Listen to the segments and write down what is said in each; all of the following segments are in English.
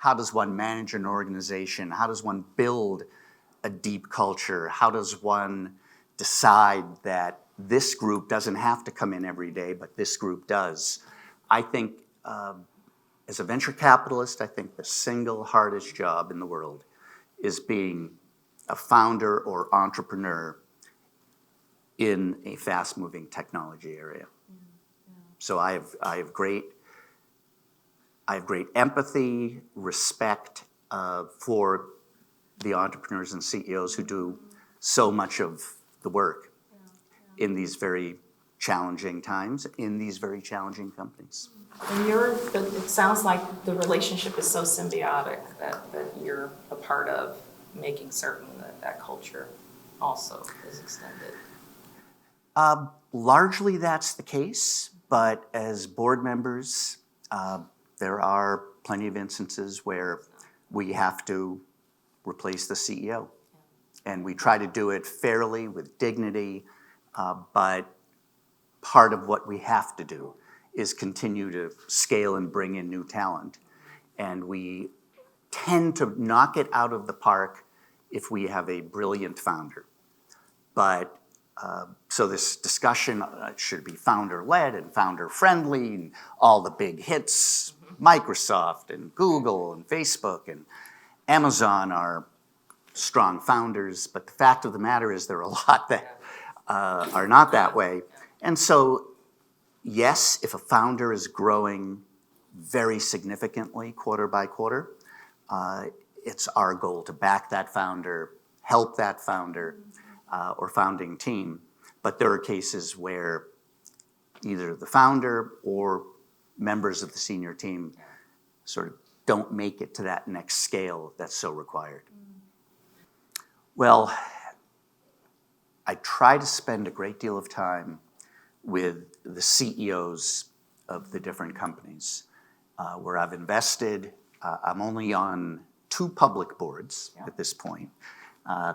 how does one manage an organization? How does one build a deep culture? How does one decide that this group doesn't have to come in every day, but this group does? I think as a venture capitalist, I think the single hardest job in the world is being a founder or entrepreneur in a fast-moving technology area. So I have great empathy, respect for the entrepreneurs and CEOs who do so much of the work in these very challenging times, in these very challenging companies. And it sounds like the relationship is so symbiotic that you're a part of making certain that culture also is extended. Largely that's the case, but as board members, there are plenty of instances where we have to replace the CEO. And we try to do it fairly, with dignity, but part of what we have to do is continue to scale and bring in new talent. And we tend to knock it out of the park if we have a brilliant founder. But so this discussion should be founder-led and founder-friendly, and all the big hits, Microsoft and Google and Facebook and Amazon are strong founders, but the fact of the matter is there are a lot that are not that way. And so, yes, if a founder is growing very significantly quarter by quarter, it's our goal to back that founder, help that founder or founding team. But there are cases where either the founder or members of the senior team sort of don't make it to that next scale that's so required. Well, I try to spend a great deal of time with the CEOs of the different companies where I've invested. I'm only on 2 public boards at this point,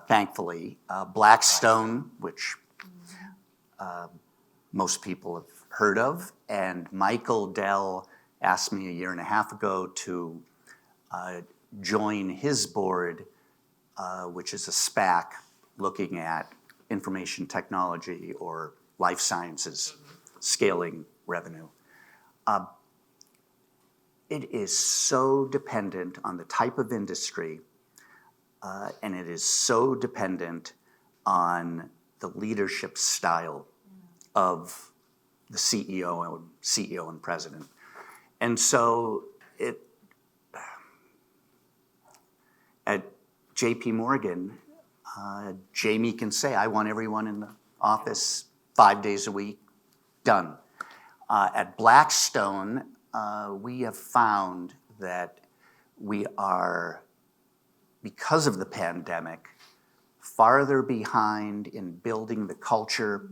thankfully. Blackstone, which most people have heard of, and Michael Dell asked me a year and a half ago to join his board, which is a SPAC looking at information technology or life sciences scaling revenue. It is so dependent on the type of industry, and it is so dependent on the leadership style of the CEO and president. And so at JP Morgan, Jamie can say, I want everyone in the office 5 days a week, done. At Blackstone, we have found that we are, because of the pandemic, farther behind in building the culture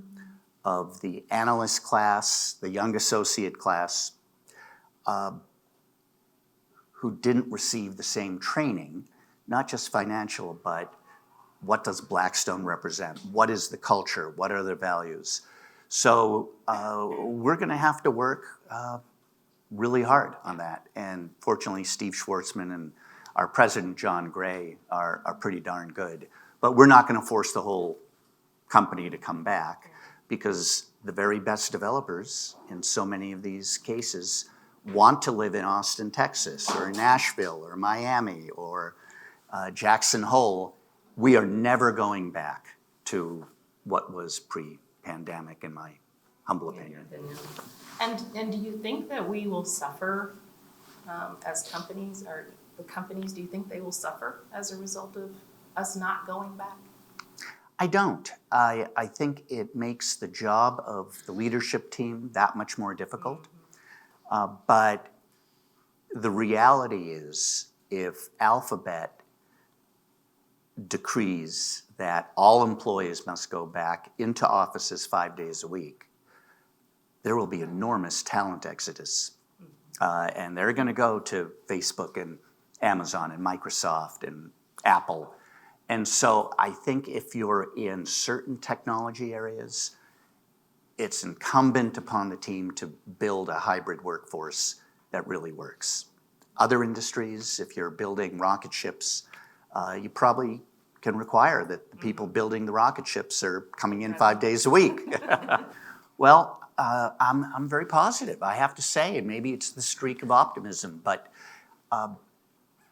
of the analyst class, the young associate class, who didn't receive the same training, not just financial, but what does Blackstone represent? What is the culture? What are their values? So we're going to have to work really hard on that. And fortunately, Steve Schwartzman and our president, John Gray, are pretty darn good. But we're not going to force the whole company to come back, because the very best developers in so many of these cases want to live in Austin, Texas, or Nashville, or Miami, or Jackson Hole. We are never going back to what was pre-pandemic, in my humble opinion. And do you think that we will suffer as companies, or the companies, do you think they will suffer as a result of us not going back? I don't. I think it makes the job of the leadership team that much more difficult. But the reality is, if Alphabet decrees that all employees must go back into offices 5 days a week, there will be enormous talent exodus. And they're going to go to Facebook and Amazon and Microsoft and Apple. And so I think if you're in certain technology areas, it's incumbent upon the team to build a hybrid workforce that really works. other industries, if you're building rocket ships, you probably can require that the people building the rocket ships are coming in 5 days a week. Well, I'm very positive, I have to say, and maybe it's the streak of optimism, but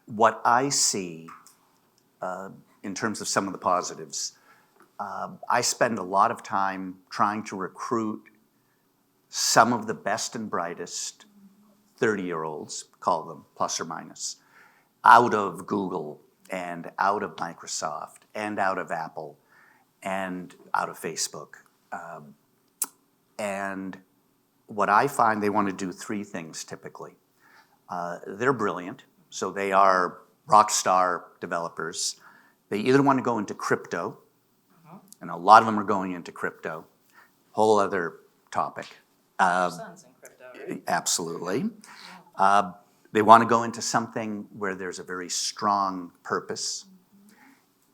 what I see in terms of some of the positives, I spend a lot of time trying to recruit some of the best and brightest 30-year-olds, call them plus or minus, out of Google and out of Microsoft and out of Apple and out of Facebook. And what I find, they want to do three things typically. They're brilliant, so they are rock star developers. They either want to go into crypto, and a lot of them are going into crypto, whole other topic. Your son's in crypto, right? Absolutely. They want to go into something where there's a very strong purpose,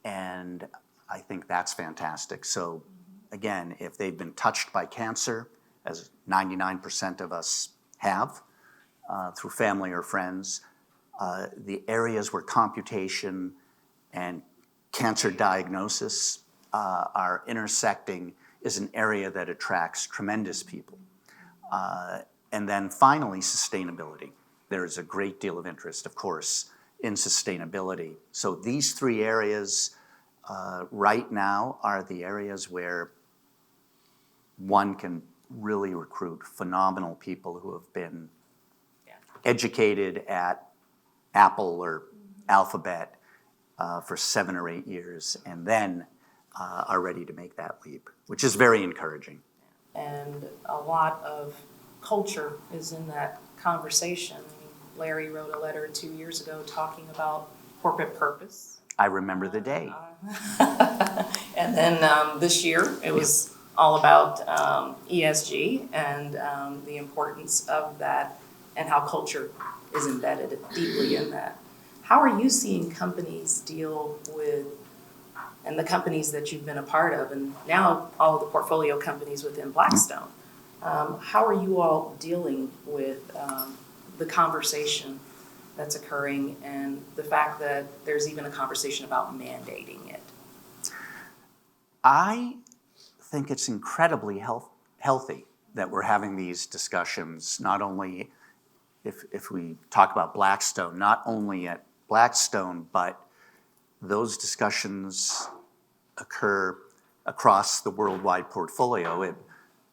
and I think that's fantastic. So again, if they've been touched by cancer, as 99% of us have, through family or friends, the areas where computation and cancer diagnosis are intersecting is an area that attracts tremendous people. And then finally, sustainability. There's a great deal of interest, of course, in sustainability. So these three areas right now are the areas where one can really recruit phenomenal people who have been educated at Apple or Alphabet for 7 or 8 years, and then are ready to make that leap, which is very encouraging. And a lot of culture is in that conversation. I mean, Larry wrote a letter 2 years ago talking about corporate purpose. I remember the day. And then this year, it was all about ESG and the importance of that and how culture is embedded deeply in that. How are you seeing companies deal with, and the companies that you've been a part of, and now all of the portfolio companies within Blackstone, how are you all dealing with the conversation that's occurring and the fact that there's even a conversation about mandating it? I think it's incredibly healthy that we're having these discussions, not only if we talk about Blackstone, not only at Blackstone, but those discussions occur across the worldwide portfolio.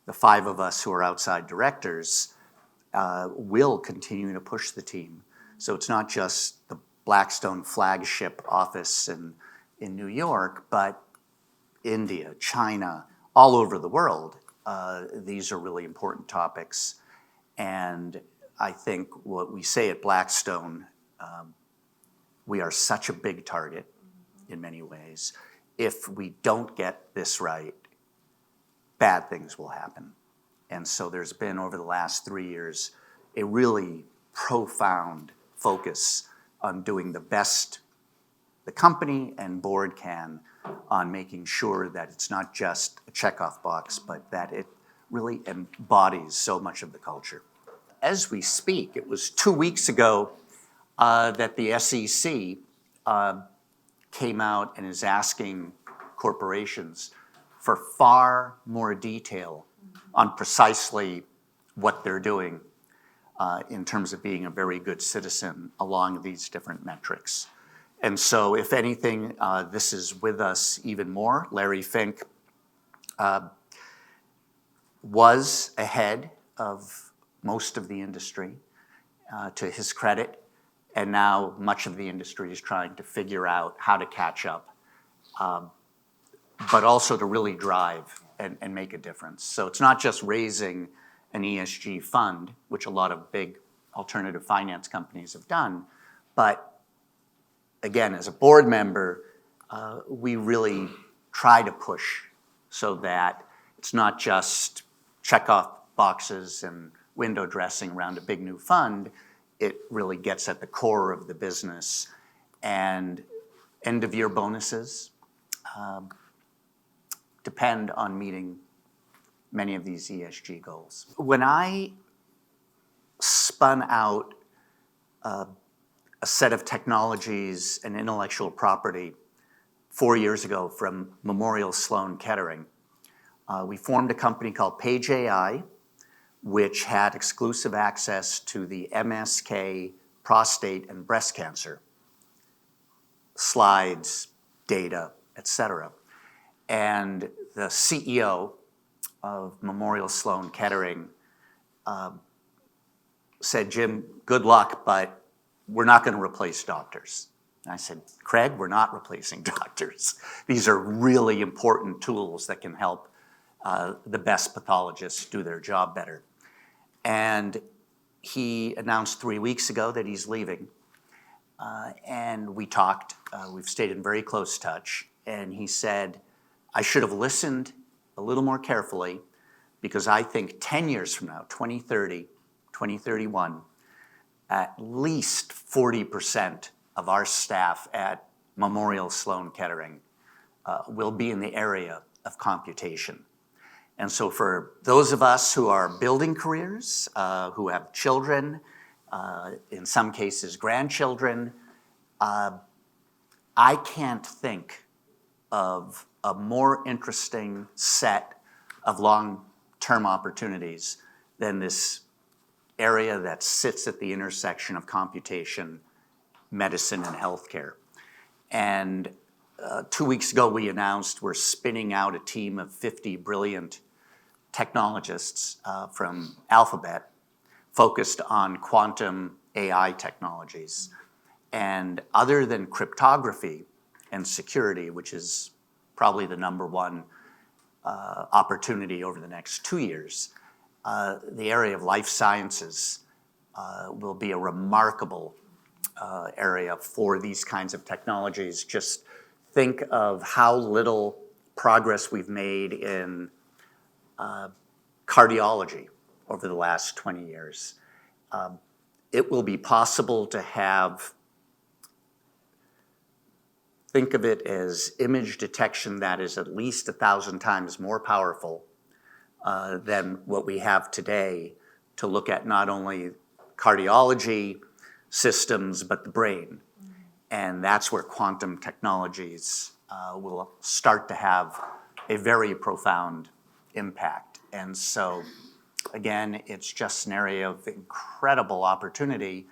The 5 of us who are outside directors will continue to push the team. So it's not just the Blackstone flagship office in New York, but India, China, all over the world. These are really important topics. And I think what we say at Blackstone, we are such a big target in many ways. If we don't get this right, bad things will happen. And so there's been, over the last 3 years, a really profound focus on doing the best the company and board can on making sure that it's not just a checkoff box, but that it really embodies so much of the culture. As we speak, it was 2 weeks ago that the SEC came out and is asking corporations for far more detail on precisely what they're doing in terms of being a very good citizen along these different metrics. And so, if anything, this is with us even more. Larry Fink was ahead of most of the industry, to his credit, and now much of the industry is trying to figure out how to catch up, but also to really drive and make a difference. So it's not just raising an ESG fund, which a lot of big alternative finance companies have done, but again, as a board member, we really try to push so that it's not just check off boxes and window dressing around a big new fund. It really gets at the core of the business. And end of year bonuses depend on meeting many of these ESG goals. When I spun out a set of technologies and intellectual property 4 years ago from Memorial Sloan Kettering. We formed a company called Page AI, which had exclusive access to the MSK, prostate, and breast cancer slides, data, etc. And the CEO of Memorial Sloan Kettering said, "Jim, good luck, but we're not going to replace doctors." And I said, "Craig, we're not replacing doctors. These are really important tools that can help the best pathologists do their job better." And he announced 3 weeks ago that he's leaving. And we talked, we've stayed in very close touch, and he said, "I should have listened a little more carefully because I think 10 years from now, 2030, 2031, at least 40% of our staff at Memorial Sloan Kettering will be in the area of computation." And so for those of us who are building careers, who have children, in some cases grandchildren, I can't think of a more interesting set of long-term opportunities than this area that sits at the intersection of computation, medicine, and healthcare. And 2 weeks ago, we announced we're spinning out a team of 50 brilliant technologists from Alphabet focused on quantum AI technologies. And other than cryptography and security, which is probably the number one opportunity over the next 2 years, the area of life sciences will be a remarkable area for these kinds of technologies. Just think of how little progress we've made in cardiology over the last 20 years. It will be possible to have, think of it as image detection that is at least 1,000 times more powerful than what we have today to look at not only cardiology systems, but the brain. And that's where quantum technologies will start to have a very profound impact. And so, again, it's just an area of incredible opportunity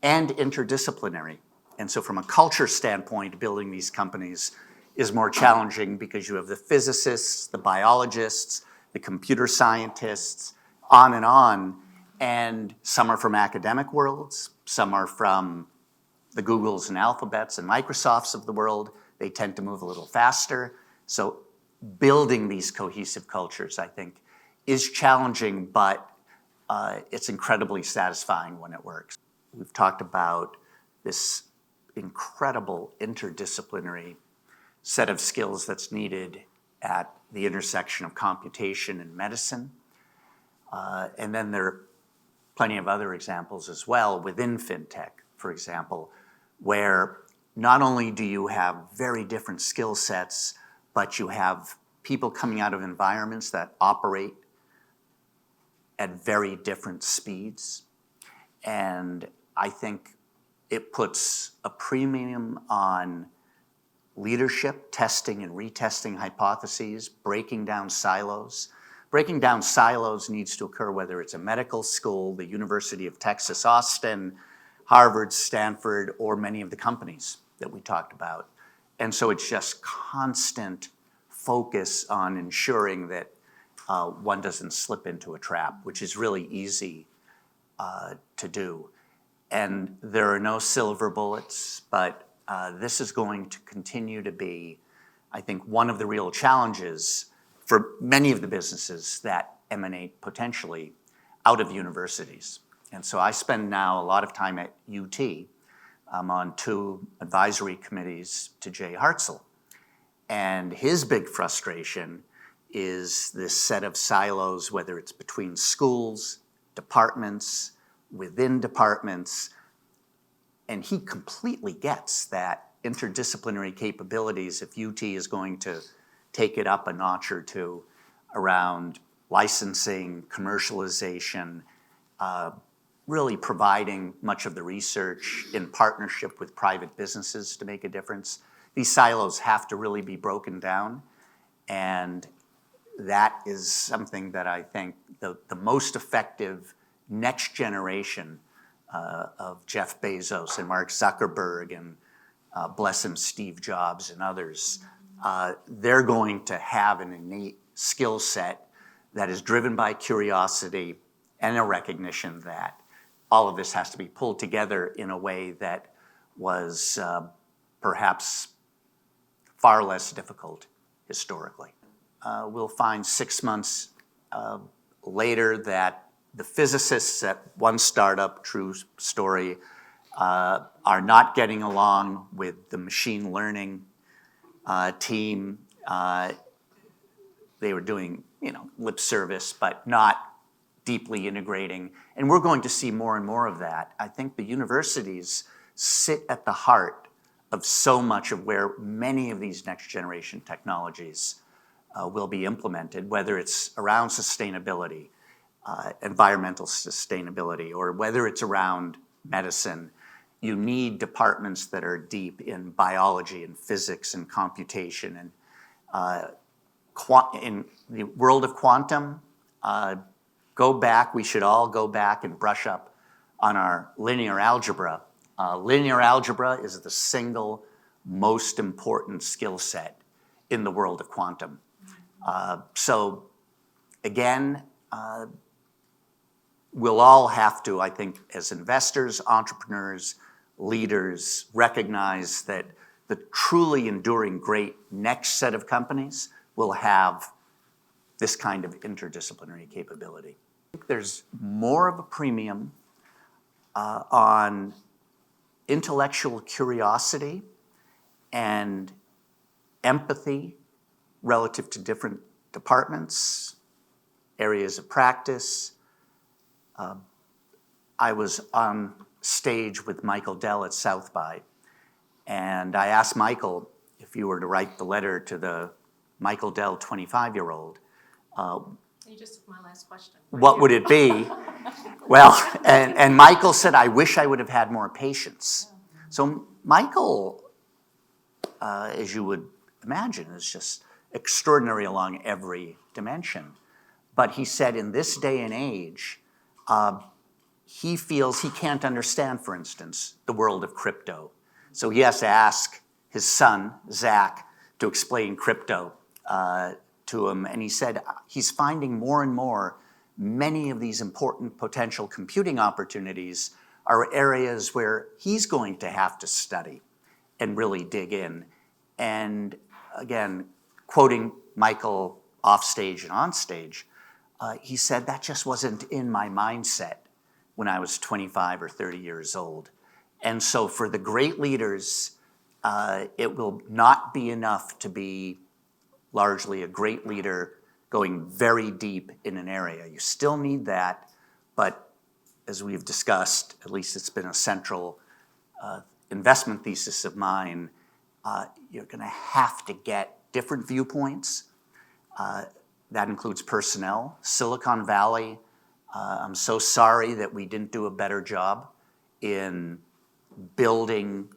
and interdisciplinary. And so from a culture standpoint, building these companies is more challenging because you have the physicists, the biologists, the computer scientists, on, and some are from academic worlds, some are from the Googles and Alphabets and Microsofts of the world. They tend to move a little faster. So building these cohesive cultures, I think, is challenging, but it's incredibly satisfying when it works. We've talked about this incredible interdisciplinary set of skills that's needed at the intersection of computation and medicine. And then there are plenty of other examples as well within fintech, for example, where not only do you have very different skill sets, but you have people coming out of environments that operate at very different speeds. And I think it puts a premium on leadership, testing and retesting hypotheses, breaking down silos. Breaking down silos needs to occur whether it's a medical school, the University of Texas, Austin, Harvard, Stanford, or many of the companies that we talked about. And so it's just constant focus on ensuring that one doesn't slip into a trap, which is really easy to do. And there are no silver bullets, but this is going to continue to be, I think, one of the real challenges for many of the businesses that emanate potentially out of universities. And so I spend now a lot of time at UT. I'm on 2 advisory committees to Jay Hartzell. And his big frustration is this set of silos, whether it's between schools, departments, within departments. And he completely gets that interdisciplinary capabilities, if UT is going to take it up a notch or two around licensing, commercialization, really providing much of the research in partnership with private businesses to make a difference. These silos have to really be broken down, and that is something that I think the most effective next generation of Jeff Bezos and Mark Zuckerberg and bless him, Steve Jobs and others, they're going to have an innate skill set that is driven by curiosity and a recognition that all of this has to be pulled together in a way that was perhaps far less difficult historically. We'll find 6 months later that the physicists at one startup, true story, are not getting along with the machine learning team. They were doing, lip service, but not deeply integrating. And we're going to see more and more of that. I think the universities sit at the heart of so much of where many of these next generation technologies will be implemented, whether it's around sustainability, environmental sustainability, or whether it's around medicine. You need departments that are deep in biology and physics and computation. And in the world of quantum, we should all go back and brush up on our linear algebra. Linear algebra is the single most important skill set in the world of quantum. So again, we'll all have to, I think, as investors, entrepreneurs, leaders, recognize that the truly enduring great next set of companies will have this kind of interdisciplinary capability. I think there's more of a premium on intellectual curiosity and empathy relative to different departments, areas of practice. I was on stage with Michael Dell at South by, and I asked Michael, if you were to write the letter to the Michael Dell 25-year-old, you just took my last question. What would it be? Well, and Michael said, I wish I would have had more patience. So Michael, as you would imagine, is just extraordinary along every dimension. But he said in this day and age, he feels he can't understand, for instance, the world of crypto. So he has to ask his son, Zach, to explain crypto to him. And he said he's finding more and more many of these important potential computing opportunities are areas where he's going to have to study and really dig in. And again, quoting Michael off stage and on stage, he said that just wasn't in my mindset when I was 25 or 30 years old. And so for the great leaders, it will not be enough to be largely a great leader going very deep in an area. You still need that, but as we've discussed, at least it's been a central investment thesis of mine, you're gonna have to get different viewpoints. That includes personnel. Silicon Valley, I'm so sorry that we didn't do a better job in building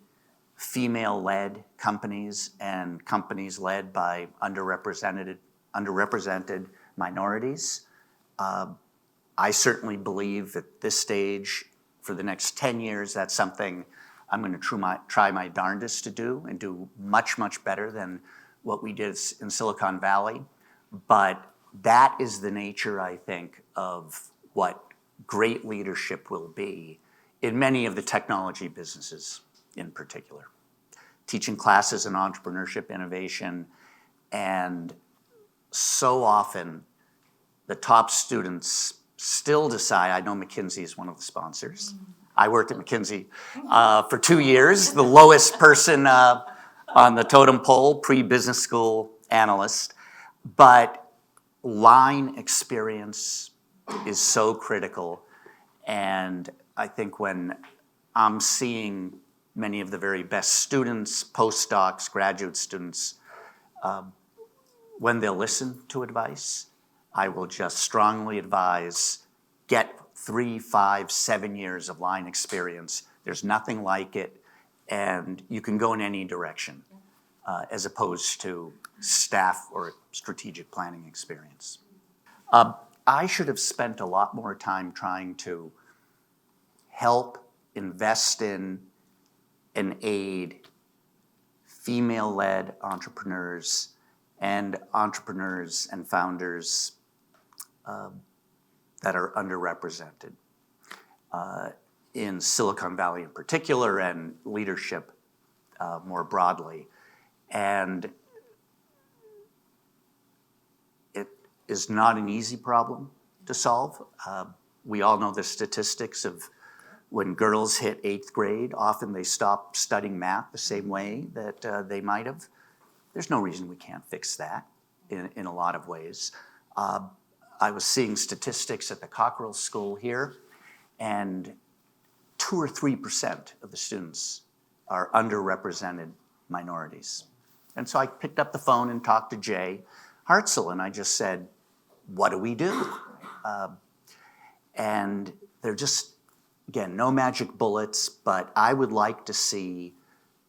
female-led companies and companies led by underrepresented minorities. I certainly believe at this stage, for the next 10 years, that's something I'm going to try my darndest to do and do much, much better than what we did in Silicon Valley. But that is the nature, I think, of what great leadership will be in many of the technology businesses in particular. Teaching classes in entrepreneurship, innovation, and so often the top students still decide, I know McKinsey is one of the sponsors. I worked at McKinsey for 2 years, the lowest person on the totem pole, pre-business school analyst. But line experience is so critical. And I think when I'm seeing many of the very best students, postdocs, graduate students, when they'll listen to advice, I will just strongly advise, get 3, 5, 7 years of line experience. There's nothing like it, and you can go in any direction, as opposed to staff or strategic planning experience. I should have spent a lot more time trying to help invest in and aid female-led entrepreneurs and founders that are underrepresented in Silicon Valley in particular, and leadership more broadly. And it is not an easy problem to solve. We all know the statistics of when girls hit 8th grade, often they stop studying math the same way that they might have. There's no reason we can't fix that in a lot of ways. I was seeing statistics at the Cockerell School here, and 2 or 3% of the students are underrepresented minorities. And so I picked up the phone and talked to Jay Hartzell, and I just said, what do we do? And they're just, again, no magic bullets, but I would like to see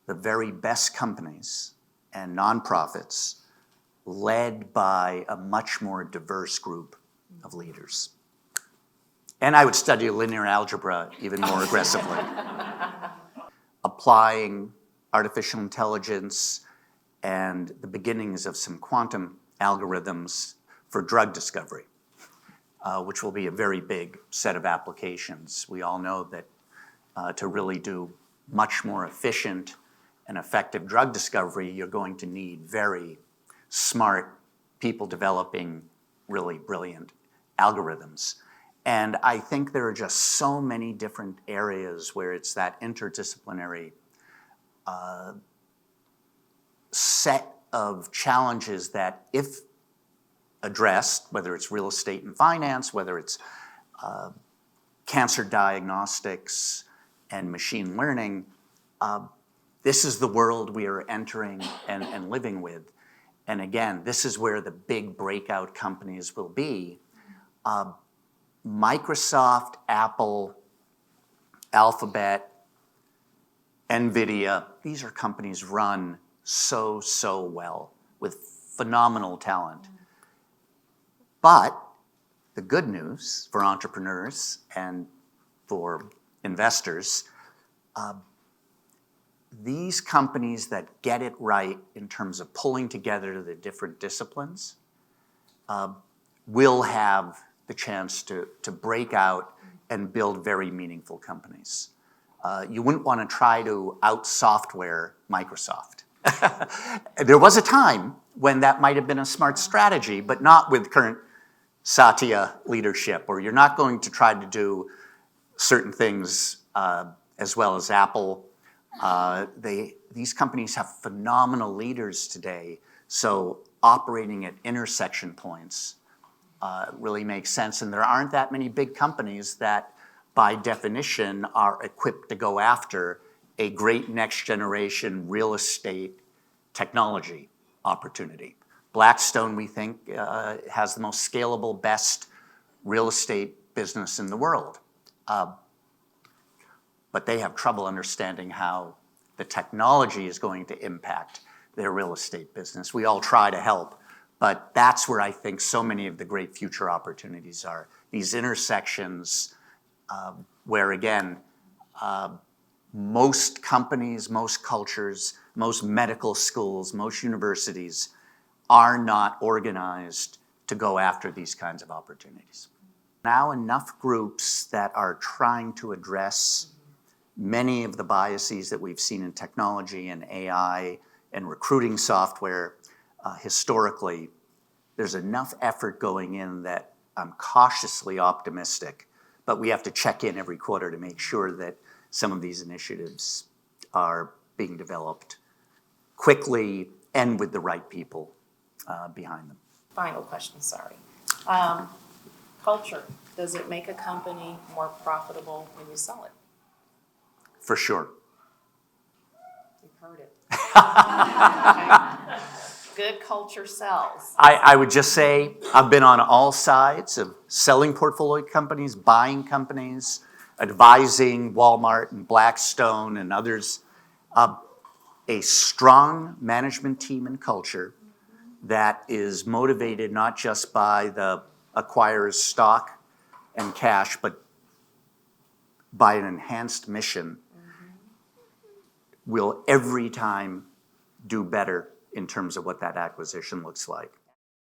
the very best companies and nonprofits led by a much more diverse group of leaders. And I would study linear algebra even more aggressively. Applying artificial intelligence and the beginnings of some quantum algorithms for drug discovery, which will be a very big set of applications. We all know that to really do much more efficient and effective drug discovery, you're going to need very smart people developing really brilliant algorithms. And I think there are just so many different areas where it's that interdisciplinary set of challenges that, if addressed, whether it's real estate and finance, whether it's cancer diagnostics and machine learning, this is the world we are entering and living with. And again, this is where the big breakout companies will be. Microsoft, Apple, Alphabet, NVIDIA, these are companies run so well with phenomenal talent. But the good news for entrepreneurs and for investors, these companies that get it right in terms of pulling together the different disciplines will have the chance to break out and build very meaningful companies. You wouldn't want to try to out-software Microsoft. There was a time when that might have been a smart strategy, but not with current Satya leadership, or you're not going to try to do certain things as well as Apple. These companies have phenomenal leaders today, so operating at intersection points really makes sense. And there aren't that many big companies that, by definition, are equipped to go after a great next generation real estate technology opportunity. Blackstone, we think, has the most scalable, best real estate business in the world. But they have trouble understanding how the technology is going to impact their real estate business. We all try to help, but that's where I think so many of the great future opportunities are. These intersections where, again, most companies, most cultures, most medical schools, most universities are not organized to go after these kinds of opportunities. Now enough groups that are trying to address many of the biases that we've seen in technology and AI and recruiting software historically. There's enough effort going in that I'm cautiously optimistic, but we have to check in every quarter to make sure that some of these initiatives are being developed quickly and with the right people behind them. Final question, sorry. Culture, does it make a company more profitable when you sell it? For sure. You've heard it. Good culture sells. I would just say, I've been on all sides of selling portfolio companies, buying companies, advising Walmart and Blackstone and others. A strong management team and culture that is motivated not just by the acquirer's stock and cash, but by an enhanced mission, will every time do better in terms of what that acquisition looks like.